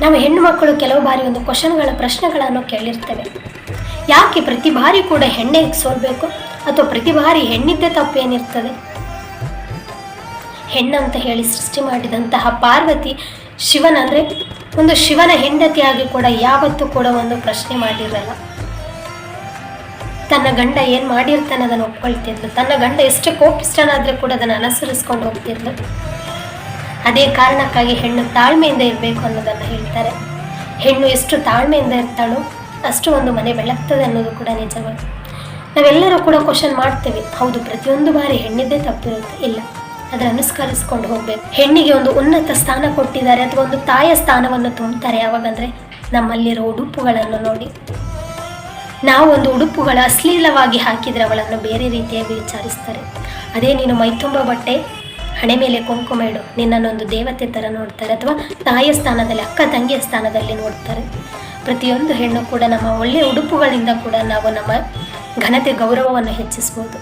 ನಾವು ಹೆಣ್ಣು ಮಕ್ಕಳು ಕೆಲವು ಬಾರಿ ಒಂದು ಪ್ರಶ್ನೆಗಳನ್ನು ಕೇಳಿರ್ತೇವೆ. ಯಾಕೆ ಪ್ರತಿ ಬಾರಿ ಕೂಡ ಹೆಣ್ಣೆ ಸೋಲ್ಬೇಕು, ಅಥವಾ ಪ್ರತಿ ಬಾರಿ ಹೆಣ್ಣಿದ್ದೇ ತಪ್ಪೇನಿರ್ತದೆ? ಹೆಣ್ಣಂತ ಹೇಳಿ ಸೃಷ್ಟಿ ಮಾಡಿದಂತಹ ಪಾರ್ವತಿ ಶಿವನ ಹೆಂಡತಿಯಾಗಿ ಕೂಡ ಯಾವತ್ತೂ ಕೂಡ ಒಂದು ಪ್ರಶ್ನೆ ಮಾಡಿರಲ್ಲ. ತನ್ನ ಗಂಡ ಏನು ಮಾಡಿರ್ತಾನೆ ಅದನ್ನು ಒಪ್ಕೊಳ್ತಿದ್ಲು. ತನ್ನ ಗಂಡ ಎಷ್ಟೇ ಕೋಪಿಷ್ಟನಾದರೆ ಕೂಡ ಅದನ್ನು ಅನುಸರಿಸ್ಕೊಂಡು ಹೋಗ್ತಿದ್ಲು. ಅದೇ ಕಾರಣಕ್ಕಾಗಿ ಹೆಣ್ಣು ತಾಳ್ಮೆಯಿಂದ ಇರಬೇಕು ಅನ್ನೋದನ್ನು ಹೇಳ್ತಾರೆ. ಹೆಣ್ಣು ಎಷ್ಟು ತಾಳ್ಮೆಯಿಂದ ಇರ್ತಾಳೋ ಅಷ್ಟು ಒಂದು ಮನೆ ಬೆಳಗ್ತದೆ ಅನ್ನೋದು ಕೂಡ ನಿಜವೇ. ನಾವೆಲ್ಲರೂ ಕೂಡ ಕ್ವಶನ್ ಮಾಡ್ತೇವೆ, ಹೌದು ಪ್ರತಿಯೊಂದು ಬಾರಿ ಹೆಣ್ಣಿದ್ದೇ ತಪ್ಪಿರುತ್ತೆ. ಇಲ್ಲ, ಅದನ್ನು ಅನುಸ್ಕರಿಸ್ಕೊಂಡು ಹೋಗ್ಬೇಕು. ಹೆಣ್ಣಿಗೆ ಒಂದು ಉನ್ನತ ಸ್ಥಾನ ಕೊಟ್ಟಿದ್ದಾರೆ, ಅಥವಾ ಒಂದು ತಾಯಿಯ ಸ್ಥಾನವನ್ನು ತುಂಬುತ್ತಾರೆ. ಯಾವಾಗಂದರೆ ನಮ್ಮಲ್ಲಿರೋ ಉಡುಪುಗಳನ್ನು ನೋಡಿ. ನಾವು ಒಂದು ಉಡುಪುಗಳ ಅಶ್ಲೀಲವಾಗಿ ಹಾಕಿದರೆ ಅವಳನ್ನು ಬೇರೆ ರೀತಿಯಾಗಿ ವಿಚಾರಿಸ್ತಾರೆ. ಅದೇ ನೀನು ಮೈತುಂಬ ಬಟ್ಟೆ, ಹಣೆ ಮೇಲೆ ಕುಂಕುಮ ಇಡು, ನಿನ್ನನ್ನೊಂದು ದೇವತೆ ಥರ ನೋಡ್ತಾರೆ, ಅಥವಾ ತಾಯಿಯ ಸ್ಥಾನದಲ್ಲಿ, ಅಕ್ಕ ತಂಗಿಯ ಸ್ಥಾನದಲ್ಲಿ ನೋಡ್ತಾರೆ. ಪ್ರತಿಯೊಂದು ಹೆಣ್ಣು ಕೂಡ ನಮ್ಮ ಒಳ್ಳೆಯ ಉಡುಪುಗಳಿಂದ ಕೂಡ ನಾವು ನಮ್ಮ ಘನತೆ ಗೌರವವನ್ನು ಹೆಚ್ಚಿಸ್ಬೋದು.